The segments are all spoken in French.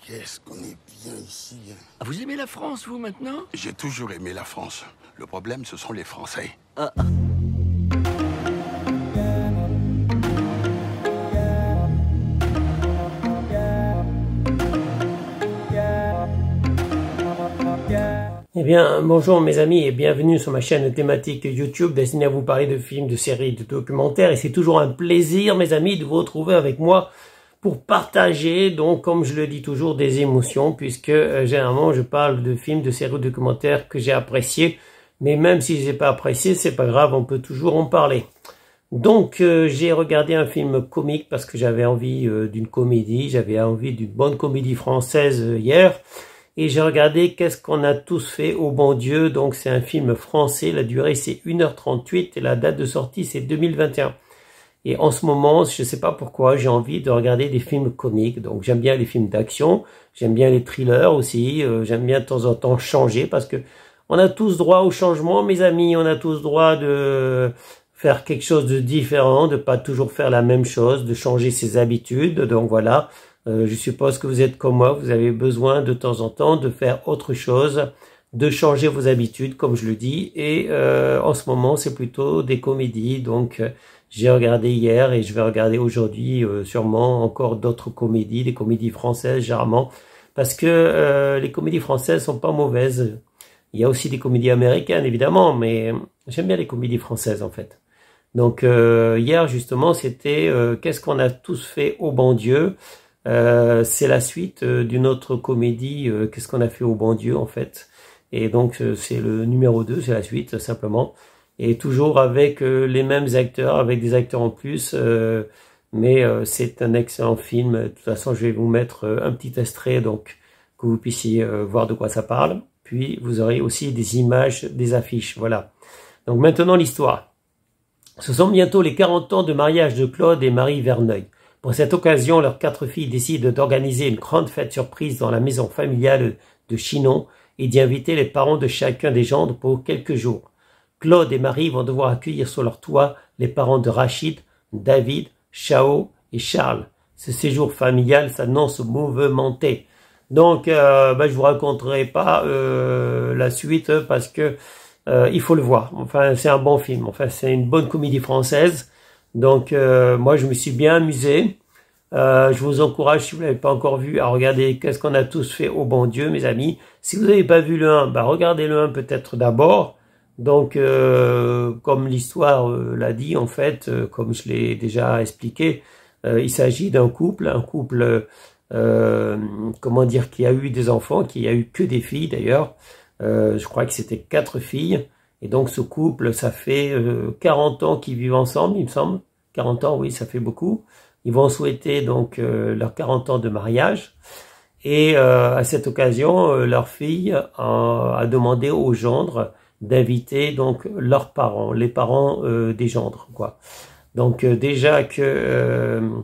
Qu'est-ce qu'on est bien ici. Ah, vous aimez la France, vous, maintenant? J'ai toujours aimé la France. Le problème, ce sont les Français. Ah. Eh bien, bonjour mes amis et bienvenue sur ma chaîne thématique YouTube destinée à vous parler de films, de séries, de documentaires. Et c'est toujours un plaisir, mes amis, de vous retrouver avec moi pour partager, donc, comme je le dis toujours, des émotions, puisque généralement, je parle de films, de séries, de documentaires que j'ai appréciés. Mais même si je n'ai pas apprécié, c'est pas grave, on peut toujours en parler. Donc, j'ai regardé un film comique parce que j'avais envie d'une comédie, j'avais envie d'une bonne comédie française hier. Et j'ai regardé Qu'est-ce qu'on a tous fait au bon Dieu. Donc c'est un film français, la durée c'est 1h38 et la date de sortie c'est 2021. Et en ce moment, je ne sais pas pourquoi, j'ai envie de regarder des films comiques. Donc j'aime bien les films d'action, j'aime bien les thrillers aussi, j'aime bien de temps en temps changer parce que on a tous droit au changement, mes amis, on a tous droit de faire quelque chose de différent, de pas toujours faire la même chose, de changer ses habitudes. Donc voilà. Je suppose que vous êtes comme moi, vous avez besoin de temps en temps de faire autre chose, de changer vos habitudes, comme je le dis. Et en ce moment, c'est plutôt des comédies. Donc, j'ai regardé hier et je vais regarder aujourd'hui sûrement encore d'autres comédies, des comédies françaises généralement, parce que les comédies françaises sont pas mauvaises. Il y a aussi des comédies américaines, évidemment, mais j'aime bien les comédies françaises en fait. Donc, hier, justement, c'était Qu'est-ce qu'on a tous fait au bon Dieu. C'est la suite d'une autre comédie, Qu'est-ce qu'on a fait au bon Dieu en fait. Et donc c'est le numéro 2, c'est la suite simplement. Et toujours avec les mêmes acteurs, avec des acteurs en plus. Mais c'est un excellent film. De toute façon, je vais vous mettre un petit extrait donc que vous puissiez voir de quoi ça parle. Puis vous aurez aussi des images, des affiches. Voilà. Donc maintenant l'histoire. Ce sont bientôt les 40 ans de mariage de Claude et Marie Verneuil. Pour cette occasion, leurs 4 filles décident d'organiser une grande fête surprise dans la maison familiale de Chinon et d'y inviter les parents de chacun des gendres pour quelques jours. Claude et Marie vont devoir accueillir sur leur toit les parents de Rachid, David, Chao et Charles. Ce séjour familial s'annonce mouvementé. Donc, je vous raconterai pas la suite parce que il faut le voir. Enfin, c'est un bon film. Enfin, c'est une bonne comédie française. Donc, moi, je me suis bien amusé. Je vous encourage, si vous l'avez pas encore vu, à regarder Qu'est-ce qu'on a tous fait au bon Dieu, mes amis. Si vous n'avez pas vu le 1, regardez le 1 peut-être d'abord. Donc, comme l'histoire l'a dit, en fait, comme je l'ai déjà expliqué, il s'agit d'un couple, comment dire, qui a eu des enfants, qui a eu que des filles d'ailleurs. Je crois que c'était 4 filles. Et donc ce couple, ça fait 40 ans qu'ils vivent ensemble, il me semble. 40 ans, oui, ça fait beaucoup. Ils vont souhaiter donc leurs 40 ans de mariage. Et à cette occasion, leur fille a demandé aux gendres d'inviter donc leurs parents, les parents des gendres, quoi. Donc déjà que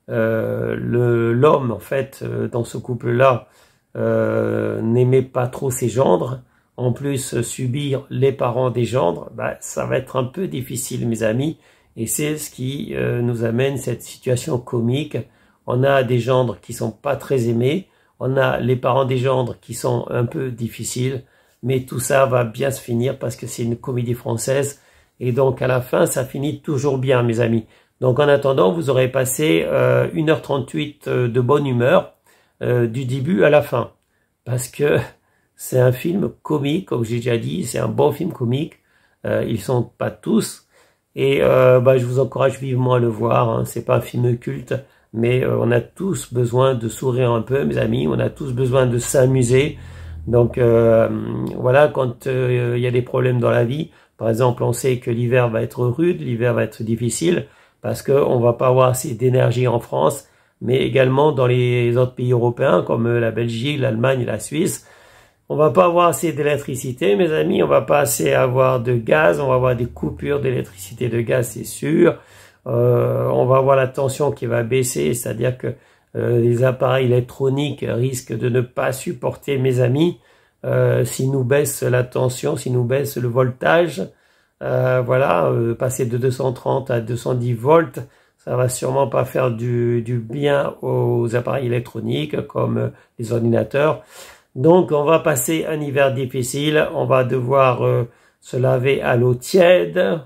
l'homme, en fait, dans ce couple-là, n'aimait pas trop ses gendres. En plus, subir les parents des gendres, ça va être un peu difficile, mes amis. Et c'est ce qui nous amène cette situation comique. On a des gendres qui sont pas très aimés. On a les parents des gendres qui sont un peu difficiles. Mais tout ça va bien se finir parce que c'est une comédie française. Et donc, à la fin, ça finit toujours bien, mes amis. Donc, en attendant, vous aurez passé 1h38 de bonne humeur du début à la fin. Parce que c'est un film comique, comme j'ai déjà dit, c'est un bon film comique. Ils sont pas tous. Et je vous encourage vivement à le voir. Hein. C'est pas un film culte, mais on a tous besoin de sourire un peu, mes amis. On a tous besoin de s'amuser. Donc voilà, quand il y a des problèmes dans la vie, par exemple, on sait que l'hiver va être rude, l'hiver va être difficile, parce qu'on va pas avoir assez d'énergie en France, mais également dans les autres pays européens, comme la Belgique, l'Allemagne, la Suisse. On va pas avoir assez d'électricité, mes amis, on va pas assez avoir de gaz, on va avoir des coupures d'électricité, de gaz, c'est sûr. On va avoir la tension qui va baisser, c'est-à-dire que les appareils électroniques risquent de ne pas supporter, mes amis, s'ils nous baissent la tension, s'ils nous baissent le voltage. Passer de 230 à 210 volts, ça va sûrement pas faire du bien aux appareils électroniques comme les ordinateurs. Donc on va passer un hiver difficile, on va devoir se laver à l'eau tiède,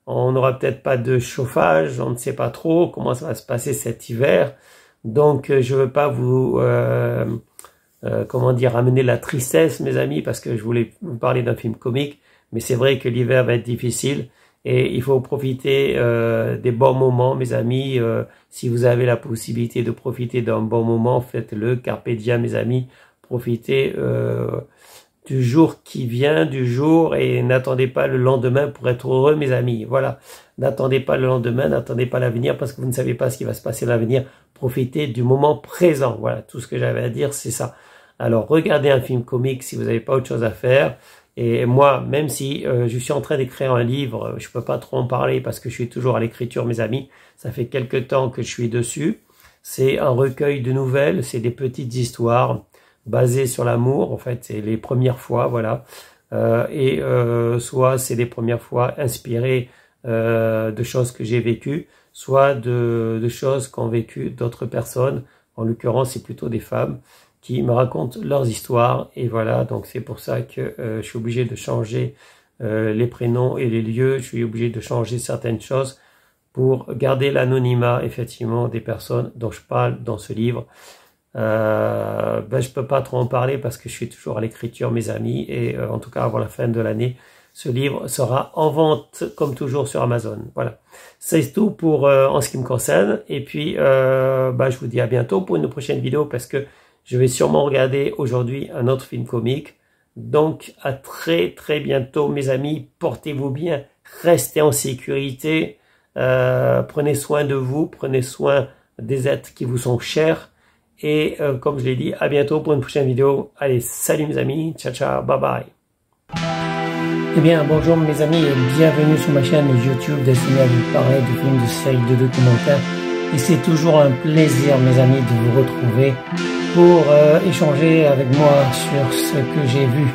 on n'aura peut-être pas de chauffage, on ne sait pas trop comment ça va se passer cet hiver. Donc je veux pas vous comment dire, amener la tristesse, mes amis, parce que je voulais vous parler d'un film comique, mais c'est vrai que l'hiver va être difficile et il faut profiter des bons moments, mes amis. Si vous avez la possibilité de profiter d'un bon moment, faites-le, carpe diem, mes amis. Profitez du jour qui vient, du jour, et n'attendez pas le lendemain pour être heureux, mes amis. Voilà, n'attendez pas le lendemain, n'attendez pas l'avenir, parce que vous ne savez pas ce qui va se passer dans l'avenir. Profitez du moment présent. Voilà, tout ce que j'avais à dire, c'est ça. Alors, regardez un film comique si vous n'avez pas autre chose à faire. Et moi, même si je suis en train d'écrire un livre, je peux pas trop en parler parce que je suis toujours à l'écriture, mes amis. Ça fait quelque temps que je suis dessus. C'est un recueil de nouvelles, c'est des petites histoires basées sur l'amour. En fait, c'est les premières fois, voilà. Soit c'est les premières fois inspirées de choses que j'ai vécues, soit de choses qu'ont vécues d'autres personnes. En l'occurrence, c'est plutôt des femmes qui me racontent leurs histoires, et voilà, donc c'est pour ça que je suis obligé de changer les prénoms et les lieux, je suis obligé de changer certaines choses pour garder l'anonymat, effectivement, des personnes dont je parle dans ce livre. Je peux pas trop en parler parce que je suis toujours à l'écriture, mes amis, et en tout cas, avant la fin de l'année, ce livre sera en vente, comme toujours, sur Amazon. Voilà, c'est tout pour en ce qui me concerne, et puis je vous dis à bientôt pour une prochaine vidéo, parce que je vais sûrement regarder aujourd'hui un autre film comique. Donc, à très très bientôt, mes amis. Portez-vous bien. Restez en sécurité. Prenez soin de vous. Prenez soin des êtres qui vous sont chers. Et comme je l'ai dit, à bientôt pour une prochaine vidéo. Allez, salut mes amis. Ciao, ciao. Bye bye. Eh bien, bonjour mes amis et bienvenue sur ma chaîne YouTube destinée à vous parler de films, de séries, de documentaires. Et c'est toujours un plaisir, mes amis, de vous retrouver pour échanger avec moi sur ce que j'ai vu.